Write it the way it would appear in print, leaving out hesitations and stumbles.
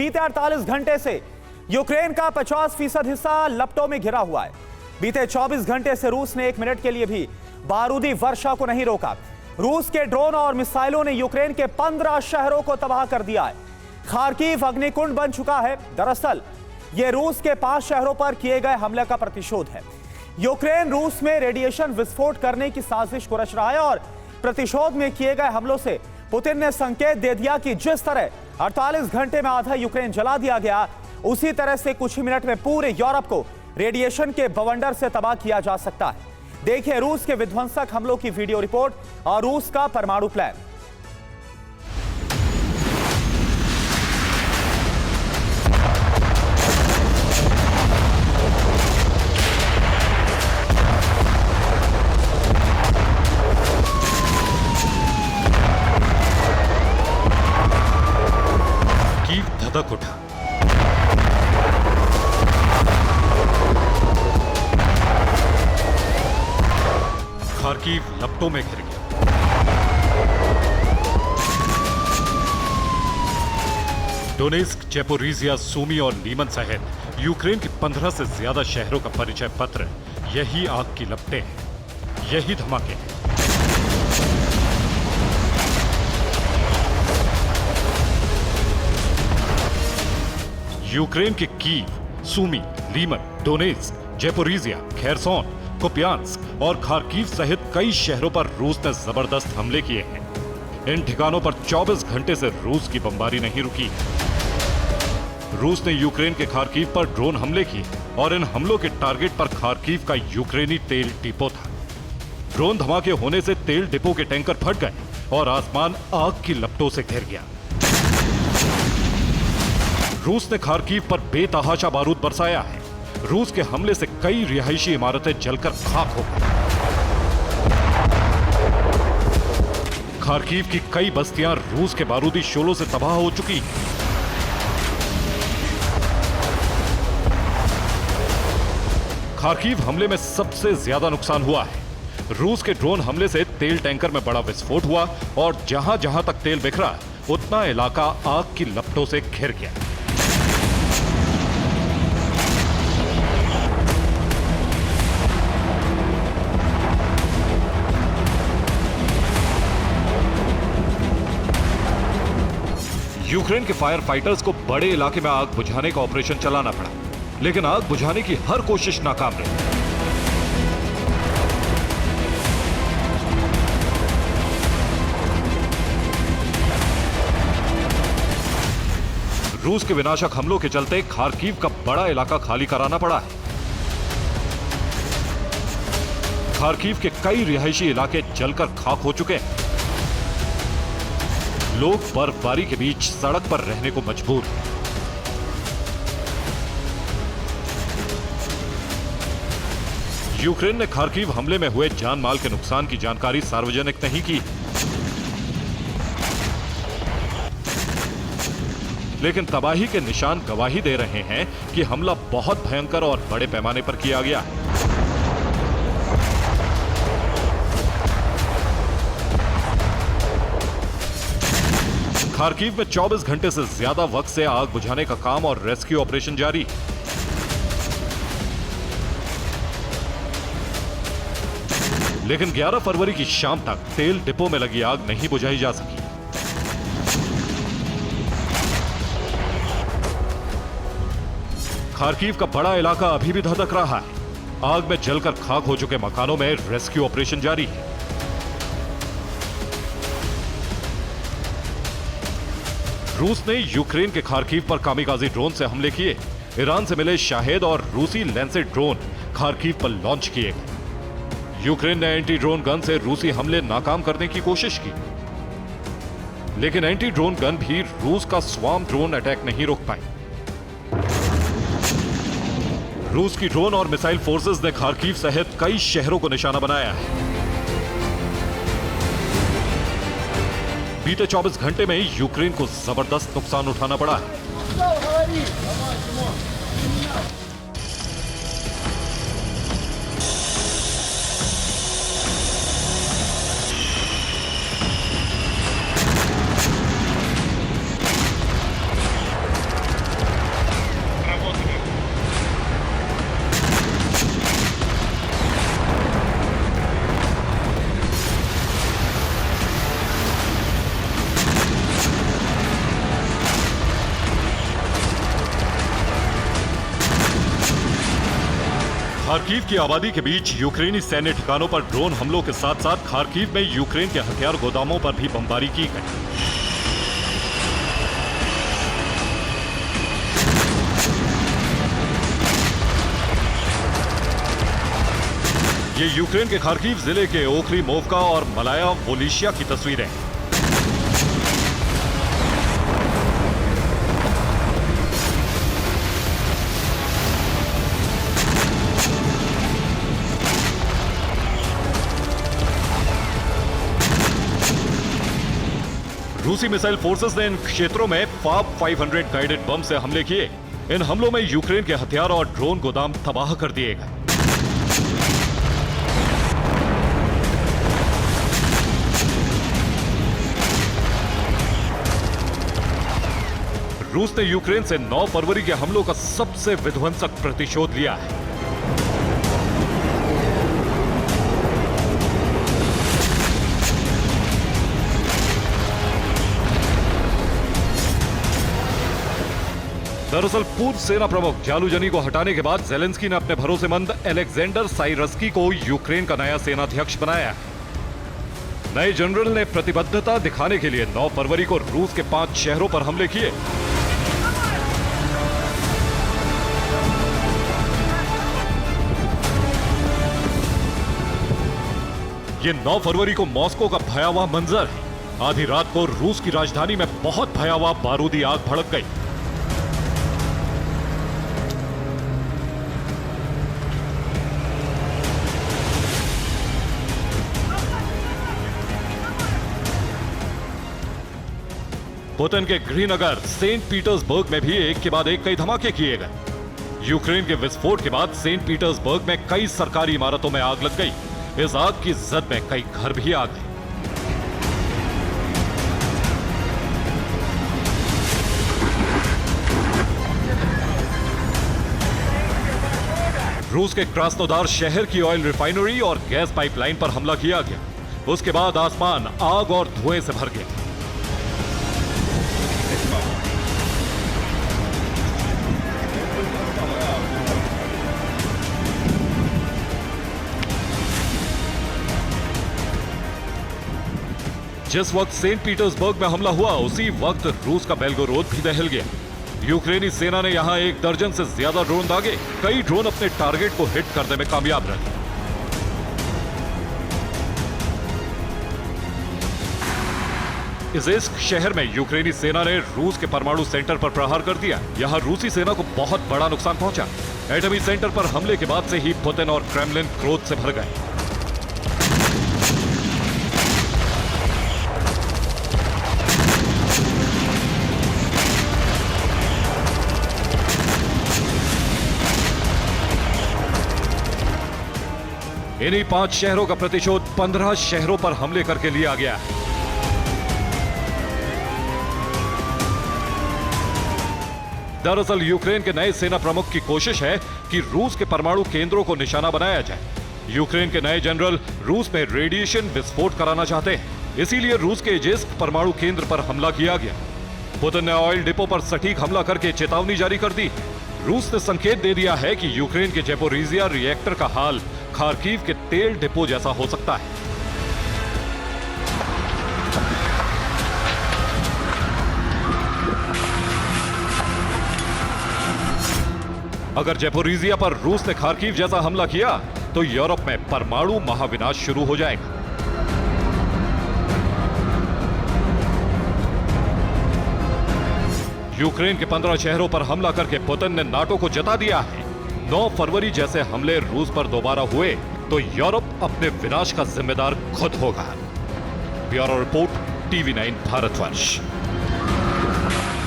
बीते 48 घंटे से यूक्रेन का 50% हिस्सा लपटों में घिरा हुआ है। बीते 24 घंटे से रूस ने 1 मिनट के लिए भी बारूदी वर्षा को नहीं रोका। रूस के ड्रोन और मिसाइलों ने यूक्रेन के 15 शहरों को तबाह कर दिया है। खार्किव अग्निकुंड बन चुका है। दरअसल यह रूस के 5 शहरों पर किए गए हमले का प्रतिशोध है। यूक्रेन रूस में रेडिएशन विस्फोट करने की साजिश को रच रहा है और प्रतिशोध में किए गए हमलों से पुतिन ने संकेत दे दिया कि जिस तरह 48 घंटे में आधा यूक्रेन जला दिया गया, उसी तरह से कुछ ही मिनट में पूरे यूरोप को रेडिएशन के बवंडर से तबाह किया जा सकता है। देखिए रूस के विध्वंसक हमलों की वीडियो रिपोर्ट और रूस का परमाणु प्लान। कीव धधक उठा। खार्किव लपटों में घिर गया। डोनेस्क, ज़ेपोरिज़िया, सूमी और लीमन सहित यूक्रेन के 15 से ज्यादा शहरों का परिचय पत्र यही आग की लपटें हैं, यही धमाके हैं। यूक्रेन के Kyiv, Sumy, Lyman, Donetsk, Zaporizhzhia, Kherson, Kupiansk और खार्किव सहित कई शहरों पर रूस ने जबरदस्त हमले किए हैं। इन ठिकानों पर 24 घंटे से रूस की बमबारी नहीं रुकी। रूस ने यूक्रेन के खार्किव पर ड्रोन हमले किए और इन हमलों के टारगेट पर खार्किव का यूक्रेनी तेल डिपो था। ड्रोन धमाके होने से तेल डिपो के टैंकर फट गए और आसमान आग की लपटों से घिर गया। रूस ने खार्किव पर बेतहाशा बारूद बरसाया है। रूस के हमले से कई रिहायशी इमारतें जलकर खाक हो गई। खार्किव की कई बस्तियां रूस के बारूदी शोलों से तबाह हो चुकी हैं। खार्किव हमले में सबसे ज्यादा नुकसान हुआ है। रूस के ड्रोन हमले से तेल टैंकर में बड़ा विस्फोट हुआ और जहां जहां तक तेल बिखरा, उतना इलाका आग की लपटों से घिर गया। यूक्रेन के फायर फाइटर्स को बड़े इलाके में आग बुझाने का ऑपरेशन चलाना पड़ा, लेकिन आग बुझाने की हर कोशिश नाकाम रही। रूस के विनाशक हमलों के चलते खार्किव का बड़ा इलाका खाली कराना पड़ा है। खार्किव के कई रिहायशी इलाके जलकर खाक हो चुके हैं। लोग बर्फबारी के बीच सड़क पर रहने को मजबूर हैं। यूक्रेन ने खार्किव हमले में हुए जान माल के नुकसान की जानकारी सार्वजनिक नहीं की, लेकिन तबाही के निशान गवाही दे रहे हैं कि हमला बहुत भयंकर और बड़े पैमाने पर किया गया है। खार्किव में 24 घंटे से ज्यादा वक्त से आग बुझाने का काम और रेस्क्यू ऑपरेशन जारी है। लेकिन 11 फरवरी की शाम तक तेल डिपो में लगी आग नहीं बुझाई जा सकी। खार्किव का बड़ा इलाका अभी भी धधक रहा है। आग में जलकर खाक हो चुके मकानों में रेस्क्यू ऑपरेशन जारी है। रूस ने यूक्रेन के खार्किव पर कामिकाजी ड्रोन से हमले किए। ईरान से मिले शाहेद और रूसी लैंसेट ड्रोन खार्किव पर लॉन्च किए गए। यूक्रेन ने एंटी ड्रोन गन से रूसी हमले नाकाम करने की कोशिश की, लेकिन एंटी ड्रोन गन भी रूस का स्वार्म ड्रोन अटैक नहीं रोक पाई। रूस की ड्रोन और मिसाइल फोर्सेस ने खार्किव सहित कई शहरों को निशाना बनाया है। बीते 24 घंटे में यूक्रेन को जबरदस्त नुकसान उठाना पड़ा है। खार्किव की आबादी के बीच यूक्रेनी सैन्य ठिकानों पर ड्रोन हमलों के साथ साथ खार्किव में यूक्रेन के हथियार गोदामों पर भी बमबारी की गई। ये यूक्रेन के खार्किव जिले के ओखरी मोवका और मलाया वोलिशिया की तस्वीरें हैं। रूसी मिसाइल फोर्सेस ने इन क्षेत्रों में FAB 500 गाइडेड बम से हमले किए। इन हमलों में यूक्रेन के हथियार और ड्रोन गोदाम तबाह कर दिए गए। रूस ने यूक्रेन से 9 फरवरी के हमलों का सबसे विध्वंसक प्रतिशोध लिया है। दरअसल पूर्व सेना प्रमुख जालूजनी को हटाने के बाद जेलेंस्की ने अपने भरोसेमंद अलेक्जेंडर साइरस्की को यूक्रेन का नया सेनाध्यक्ष बनाया। नए जनरल ने प्रतिबद्धता दिखाने के लिए 9 फरवरी को रूस के 5 शहरों पर हमले किए। ये 9 फरवरी को मॉस्को का भयावह मंजर है। आधी रात को रूस की राजधानी में बहुत भयावह बारूदी आग भड़क गई। पुतिन के गृहनगर सेंट पीटर्सबर्ग में भी एक के बाद एक कई धमाके किए गए। यूक्रेन के विस्फोट के बाद सेंट पीटर्सबर्ग में कई सरकारी इमारतों में आग लग गई। इस आग की जद में कई घर भी आ गए। रूस के क्रास्नोदार शहर की ऑयल रिफाइनरी और गैस पाइपलाइन पर हमला किया गया। उसके बाद आसमान आग और धुएं से भर गया। जिस वक्त सेंट पीटर्सबर्ग में हमला हुआ उसी वक्त रूस का बेलगोरोद भी दहल गया। यूक्रेनी सेना ने यहां 1 दर्जन से ज्यादा ड्रोन दागे। कई ड्रोन अपने टारगेट को हिट करने में कामयाब रहे। इज़ेस्क शहर में यूक्रेनी सेना ने रूस के परमाणु सेंटर पर प्रहार कर दिया। यहां रूसी सेना को बहुत बड़ा नुकसान पहुंचा। एटमी सेंटर पर हमले के बाद से ही पुतिन और क्रेमलिन क्रोध से भर गए। इन्हीं 5 शहरों का प्रतिशोध 15 शहरों पर हमले करके लिया गया है। दरअसल यूक्रेन के नए सेना प्रमुख की कोशिश है कि रूस के परमाणु केंद्रों को निशाना बनाया जाए। यूक्रेन के नए जनरल रूस में रेडिएशन विस्फोट कराना चाहते हैं। इसीलिए रूस के इज़ेस्क परमाणु केंद्र पर हमला किया गया। पुतिन ने ऑयल डिपो पर सटीक हमला करके चेतावनी जारी कर दी। रूस ने संकेत दे दिया है कि यूक्रेन के ज़ैपोरिज़िया रिएक्टर का हाल खार्किव के तेल डिपो जैसा हो सकता है। अगर ज़ैपोरिज़िया पर रूस ने खार्किव जैसा हमला किया तो यूरोप में परमाणु महाविनाश शुरू हो जाएगा। यूक्रेन के 15 शहरों पर हमला करके पुतिन ने नाटो को जता दिया है 9 फरवरी जैसे हमले रूस पर दोबारा हुए तो यूरोप अपने विनाश का जिम्मेदार खुद होगा। Bureau report, TV9 Bharatvarsh.